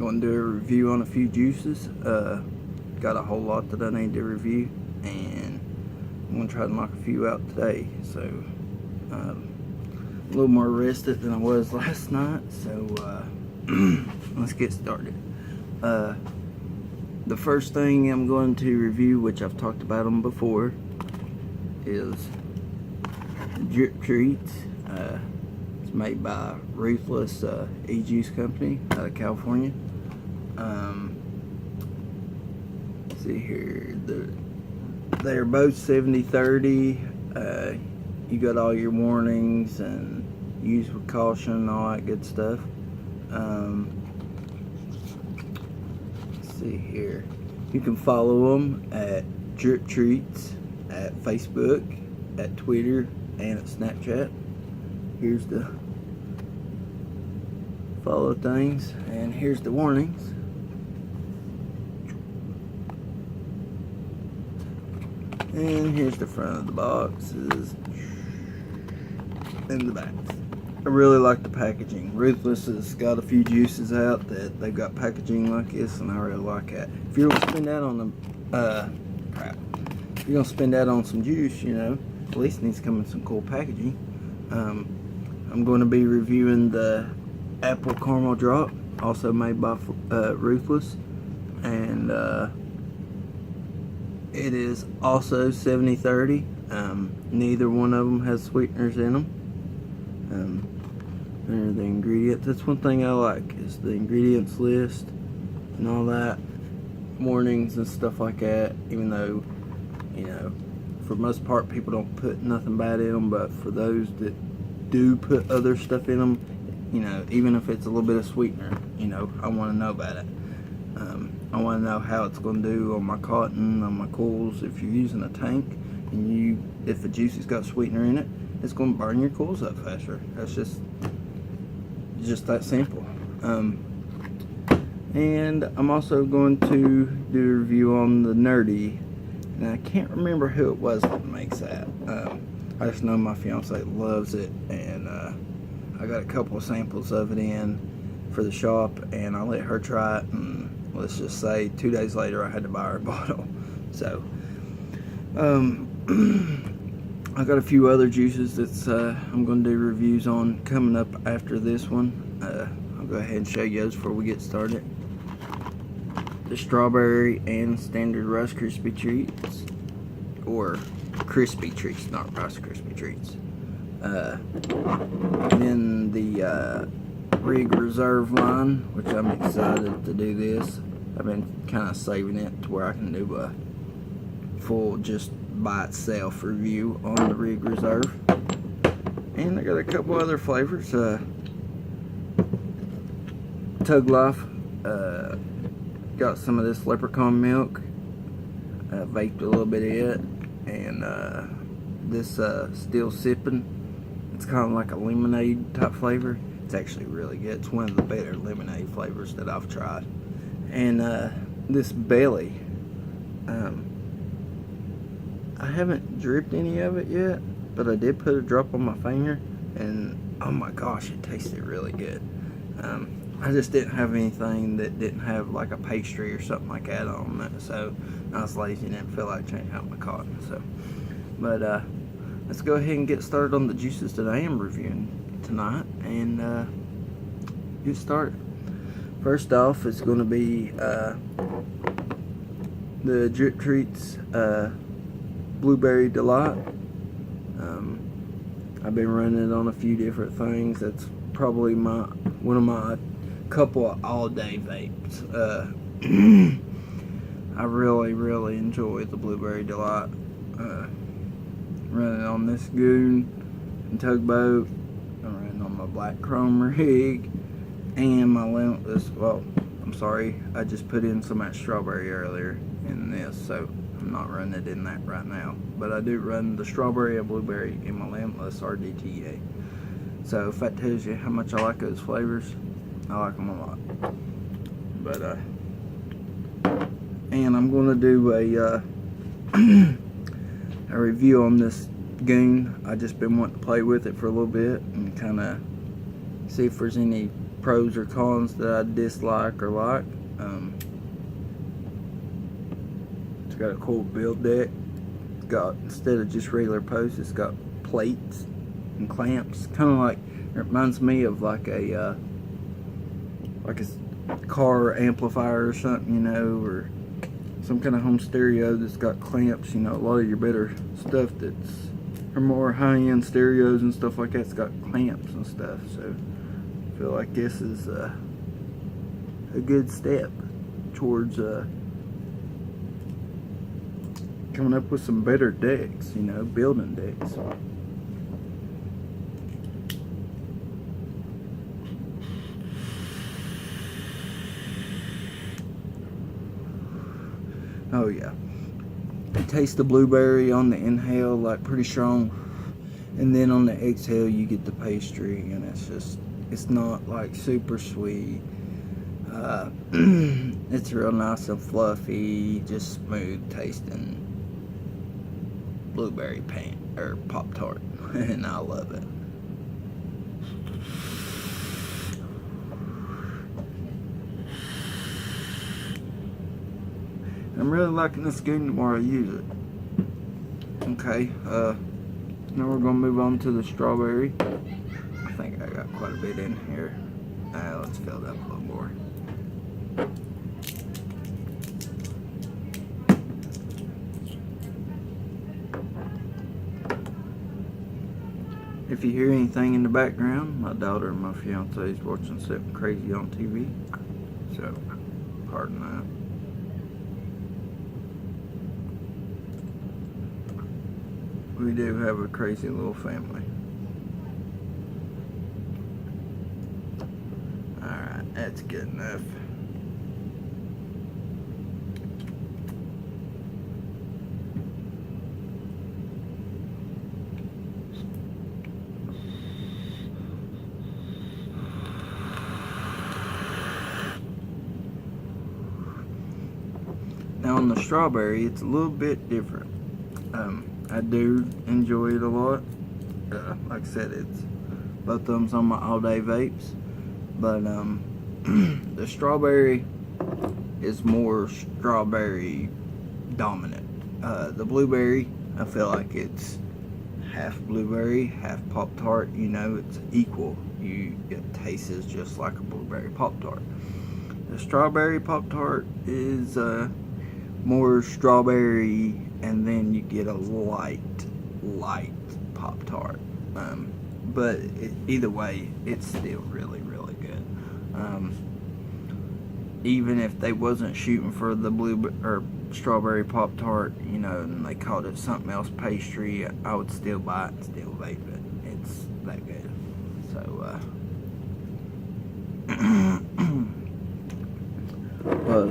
going to do a review on a few juices. Got a whole lot that I need to review, and I'm going to try to knock a few out today. So a little more rested than I was last night, so let's get started. The first thing I'm going to review, which I've talked about them before, is Drip Treats. It's made by Ruthless ejuice company out of California. Let's see here, they're both 70/30. You got all your warnings and use with caution and all that good stuff. Let's see here, you can follow them at Drip Treats at Facebook, at Twitter, and at Snapchat. Here's the follow things, and here's the warnings. And here's the front of the boxes and the back. I really like the packaging. Ruthless has got a few juices out that they've got packaging like this, and I really like that. If you're gonna spend that on if you're gonna spend that on some juice, you know, at least it needs to come in some cool packaging. I'm going to be reviewing the Apple Caramel Drop, also made by Ruthless, and it is also 70/30. Neither one of them has sweeteners in them. There are the ingredients. That's one thing I like, is the ingredients list and all that, warnings and stuff like that. Even though, you know, for most part people don't put nothing bad in them, but for those that do put other stuff in them, you know, even if it's a little bit of sweetener, you know, I want to know about it. I want to know how it's going to do on my cotton, on my cools. If you're using a tank and if the juice has got sweetener in it, it's going to burn your cools up faster. That's just that simple. And I'm also going to do a review on the Nerdy, and I can't remember who it was that makes that. I just know my fiance loves it, and I got a couple of samples of it in for the shop, and I let her try it, and let's just say 2 days later I had to buy her a bottle. So I got a few other juices that's I'm going to do reviews on coming up after this one. I'll go ahead and show you those before we get started. The strawberry and standard Rice Krispie treats, or crispy treats, not Rice Krispie treats. Then the Rig Reserve line, which I'm excited to do this. I've been kind of saving it to where I can do a full, just by itself review on the Rig Reserve. And I got a couple other flavors. Tug Life, got some of this leprechaun milk, vaped a little bit of it, and this Still Sipping. It's kind of like a lemonade type flavor. It's actually really good. It's one of the better lemonade flavors that I've tried. And this Belly, I haven't dripped any of it yet, but I did put a drop on my finger, and oh my gosh, it tasted really good. I just didn't have anything that didn't have like a pastry or something like that on it, so I was lazy and didn't feel like changing out my cotton. So, but let's go ahead and get started on the juices that I am reviewing tonight, and get started. First off, it's going to be the Drip Treats Blueberry Delight. I've been running it on a few different things. That's probably one of my couple of all-day vapes. I really enjoy the Blueberry Delight. Running on this Goon and Tugboat. I'm running on my black chrome rig and my Limitless. Well, I'm sorry, I just put in some of that strawberry earlier in this, so I'm not running it in that right now. But I do run the strawberry and blueberry in my Limitless RDTA. So if that tells you how much I like those flavors, I like them a lot. But and I'm going to do a review on this Goon. I just been wanting to play with it for a little bit and kind of see if there's any pros or cons that I dislike or like. It's got a cool build deck. It's got, instead of just regular posts, it's got plates and clamps. Kind of like, it reminds me of like a car amplifier or something, you know, or some kind of home stereo that's got clamps. You know, a lot of your better stuff that's, or more high-end stereos and stuff like that's got clamps and stuff. So I feel like this is a good step towards coming up with some better decks, you know, building decks. Oh yeah, you taste the blueberry on the inhale, like pretty strong, and then on the exhale you get the pastry, and it's not like super sweet. It's real nice and fluffy, just smooth tasting blueberry Pop-Tart, and I love it. I'm really liking this game the more I use it. Okay, now we're gonna move on to the strawberry. I think I got quite a bit in here. Let's fill it up a little more. If you hear anything in the background, my daughter and my fiance is watching something crazy on TV, so pardon that. We do have a crazy little family. Alright, that's good enough. Now on the strawberry, it's a little bit different. I do enjoy it a lot. Like I said, it's both of them's on my all-day vapes, but the strawberry is more strawberry dominant. The blueberry, I feel like it's half blueberry, half Pop-Tart. You know, it's equal. It tastes just like a blueberry Pop-Tart. The strawberry Pop-Tart is more strawberry, and then you get a light Pop-Tart. But either way, it's still really, really good. Even if they wasn't shooting for the strawberry Pop-Tart, you know, and they called it something else, pastry, I would still buy it and still vape it. It's that good. So, but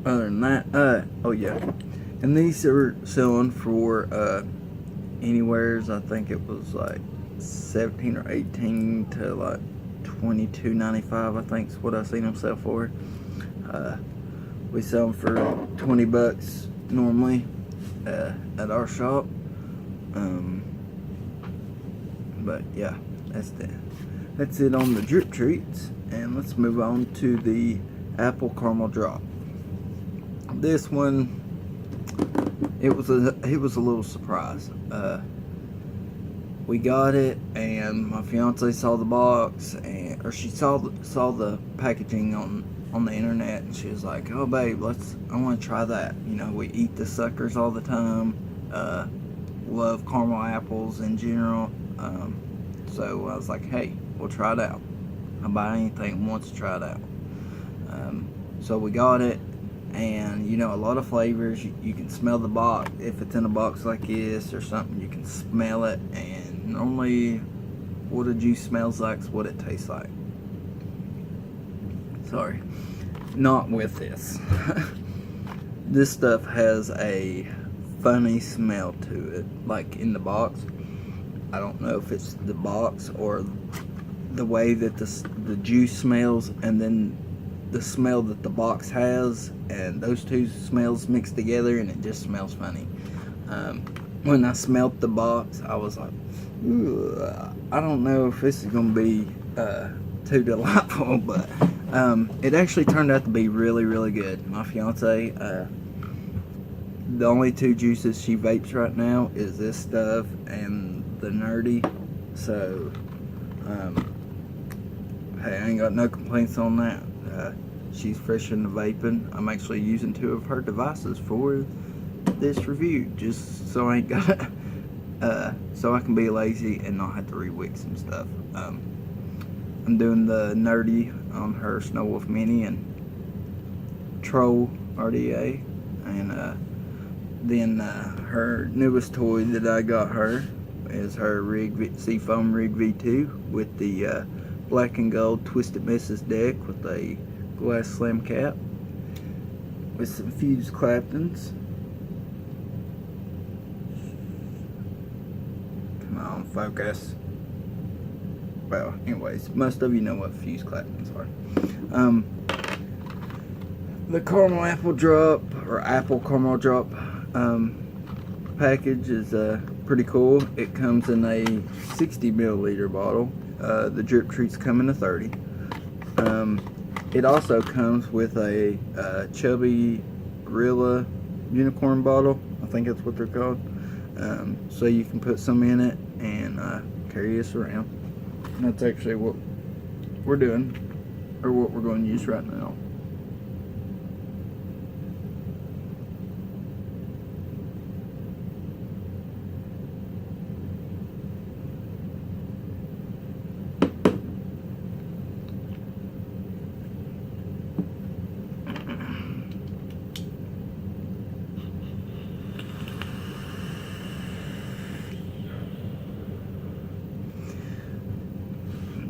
other than that, oh yeah, and these are selling for anywheres. I think it was like 17 or 18 to like $22.95. I think is what I seen them sell for. We sell them for $20 normally at our shop. But yeah, that's it on the drip treats, and let's move on to the apple caramel drop. This one, it was a little surprise. We got it, and my fiance saw the box, or she saw the packaging on the internet, and she was like, "Oh babe, I want to try that." You know, we eat the suckers all the time. Love caramel apples in general. So I was like, "Hey, we'll try it out. I'll buy anything once to try it out." So we got it. And you know, a lot of flavors, you can smell the box. If it's in a box like this or something, you can smell it, and normally what a juice smells like is what it tastes like. Sorry, not with this. This stuff has a funny smell to it, like in the box. I don't know if it's the box or the way that the juice smells, and then the smell that the box has, and those two smells mixed together, and it just smells funny. When I smelled the box, I was like, I don't know if this is gonna be too delightful, but it actually turned out to be really, really good. My fiance, the only 2 juices she vapes right now is this stuff and the Nerdy. So, hey, I ain't got no complaints on that. She's fresh into vaping. I'm actually using 2 of her devices for this review, just so I ain't got so I can be lazy and not have to re-wick some stuff. I'm doing the Nerdy on her Snow Wolf Mini and Troll RDA, and then her newest toy that I got her is her Seafoam Rig V2 with the black and gold Twisted Misses deck with a glass slam cap with some fused Claptons. Come on, focus. Well, anyways, most of you know what fused Claptons are. The caramel apple drop, or apple caramel drop package is pretty cool. It comes in a 60 milliliter bottle. The drip treats come in a 30. It also comes with a chubby gorilla unicorn bottle. I think that's what they're called. So you can put some in it and carry this around. And that's actually what we're doing, or what we're going to use right now.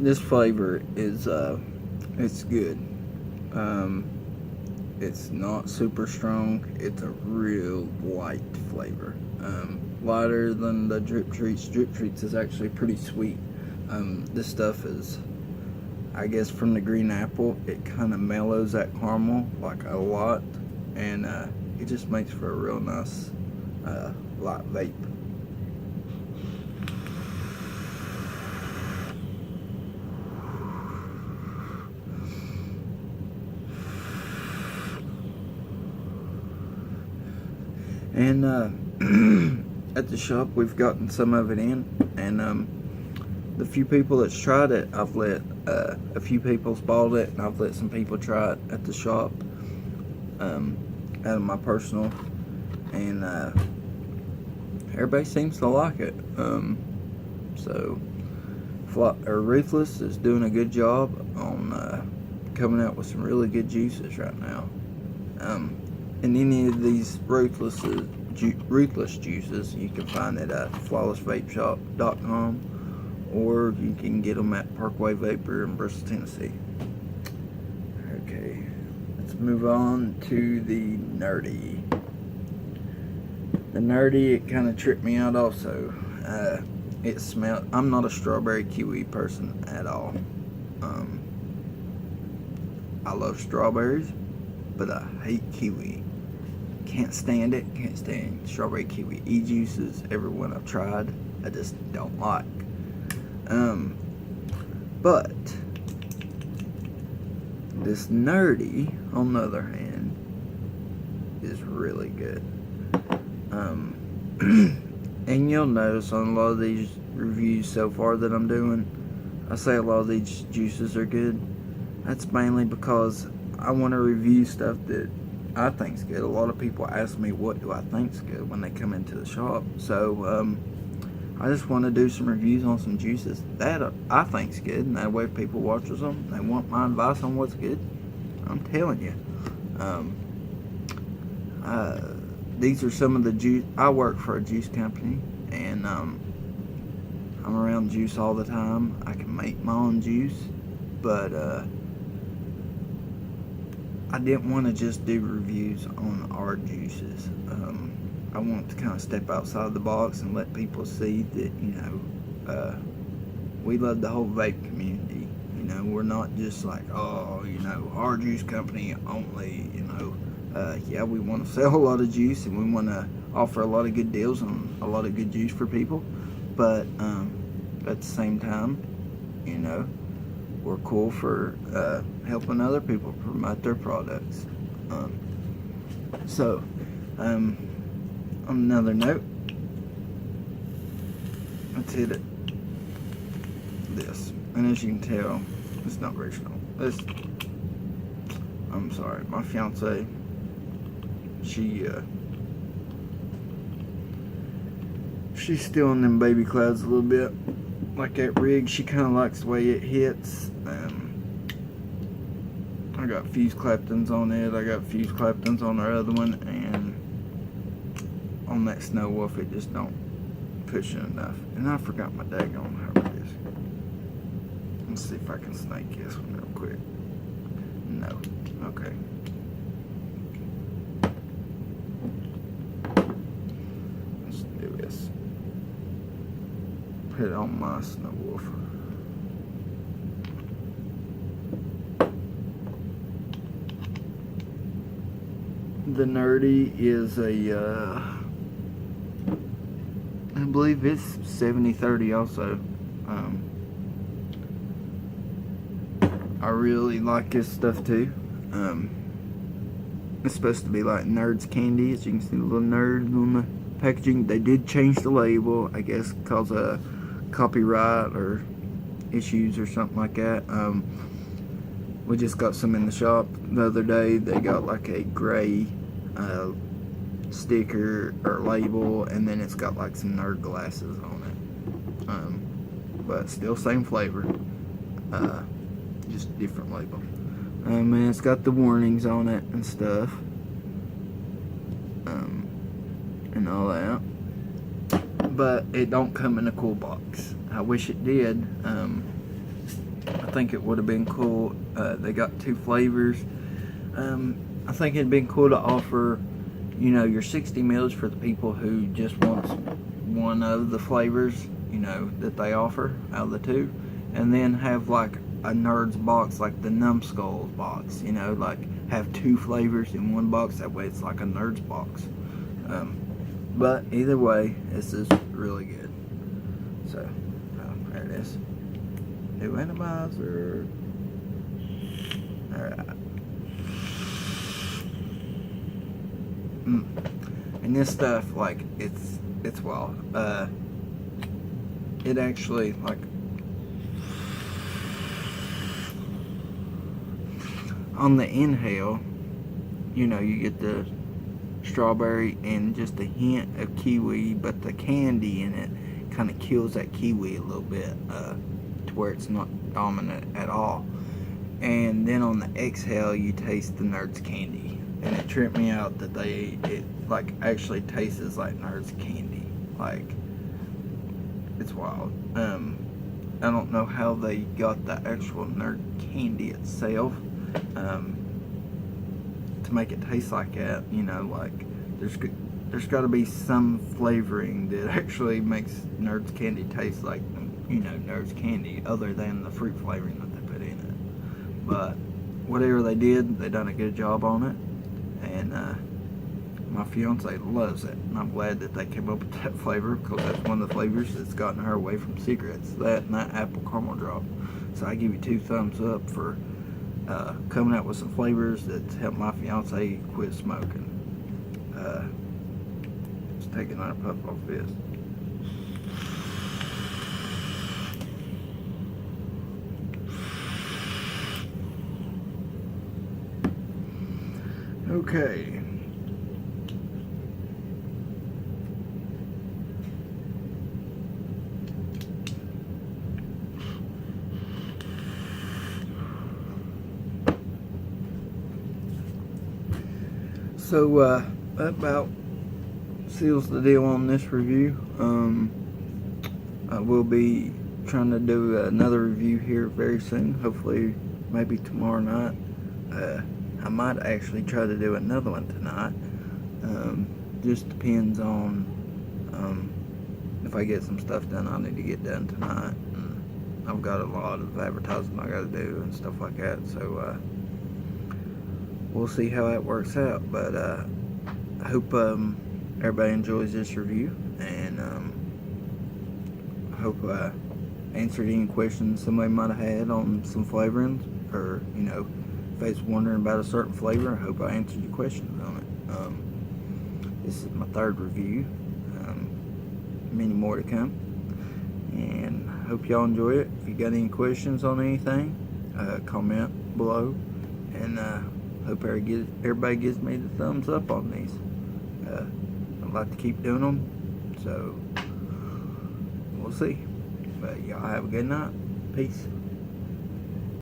This flavor is it's good. It's not super strong. It's a real light flavor, lighter than the drip treats. Drip treats is actually pretty sweet. This stuff is, I guess, from the green apple. It kind of mellows that caramel like a lot, and it just makes for a real nice light vape. And at the shop we've gotten some of it in, and the few people that's tried it, I've let a few people's bought it, and I've let some people try it at the shop out of my personal, and everybody seems to like it. So Ruthless is doing a good job on coming out with some really good juices right now. And any of these Ruthless juices you can find it at flawlessvapeshop.com, or you can get them at Parkway Vapor in Bristol, Tennessee. Okay, let's move on to the Nerdy. The Nerdy, it kind of tripped me out also. It smelled, I'm not a strawberry kiwi person at all. I love strawberries, but I hate kiwi. Can't stand it. Can't stand strawberry kiwi e-juices. Every one I've tried, I just don't like. But this Nerdy, on the other hand, is really good. And you'll notice on a lot of these reviews so far that I'm doing, I say a lot of these juices are good. That's mainly because I want to review stuff that I think's good. A lot of people ask me what do I think's good when they come into the shop. So I just want to do some reviews on some juices that I think's good, and that way if people watches them, they want my advice on what's good. I'm telling you. These are some of the juice. I work for a juice company, and I'm around juice all the time. I can make my own juice, but I didn't want to just do reviews on our juices. I want to kind of step outside the box and let people see that, you know, we love the whole vape community. You know, we're not just like, oh, you know, our juice company only, you know. Yeah, we want to sell a lot of juice, and we want to offer a lot of good deals on a lot of good juice for people. But at the same time, you know, we're cool for helping other people promote their products. So, on another note, let's hit it. This, and as you can tell, it's not very strong. I'm sorry, my fiance, she's still in them baby clouds a little bit. Like that rig, she kind of likes the way it hits. I got fuse claptons on it. I got fuse claptons on our other one, and on that Snow Wolf, it just don't push it enough. And I forgot my daggone how it is. Let's see if I can snake this one real quick. No. Okay. Let's do this. Put it on my Snow Wolf. The Nerdy is a, I believe it's 70-30 also. I really like this stuff too. It's supposed to be like Nerds candy, as you can see the little nerd on the packaging. They did change the label, I guess, because of copyright or issues or something like that. We just got some in the shop the other day. They got like a gray sticker or label, and then it's got like some nerd glasses on it. But still same flavor, just different label. And it's got the warnings on it and stuff, and all that. But it don't come in a cool box. I wish it did. I think it would have been cool. They got 2 flavors. I think it'd been cool to offer, you know, your 60 mils for the people who just want one of the flavors, you know, that they offer out of the 2, and then have like a Nerds box, like the Numbskulls box, you know, like have 2 flavors in one box. That way it's like a Nerds box. But either way, this is really good. So, there it is. New atomizer. Alright. And this stuff, like, it's wild. It actually, like, on the inhale, you know, you get the strawberry and just a hint of kiwi, but the candy in it kind of kills that kiwi a little bit, to where it's not dominant at all. And then on the exhale, you taste the Nerds candy, and it tripped me out that it like actually tastes like Nerds candy. Like, it's wild. I don't know how they got the actual Nerd candy itself to make it taste like that. You know, like there's got to be some flavoring that actually makes Nerds candy taste like, you know, Nerds candy, other than the fruit flavoring that they put in it. But whatever they did, they done a good job on it, and my fiance loves it, and I'm glad that they came up with that flavor, because that's one of the flavors that's gotten her away from cigarettes, that and that apple caramel drop. So I give you 2 thumbs up for coming out with some flavors that's helped my fiance quit smoking. Let's take another puff off this. Okay. So that about seals the deal on this review. I will be trying to do another review here very soon. Hopefully, maybe tomorrow night. I might actually try to do another one tonight. Just depends on if I get some stuff done I need to get done tonight. And I've got a lot of advertising I got to do and stuff like that. So we'll see how that works out. But I hope everybody enjoys this review, and I hope answered any questions somebody might have had on some flavorings, or if they was wondering about a certain flavor. I hope I answered your questions on it. This is my third review. Many more to come, and I hope y'all enjoy it. If you got any questions on anything, comment below, and hope everybody gives me the thumbs up on these. I'd like to keep doing them, so we'll see. But y'all have a good night. Peace.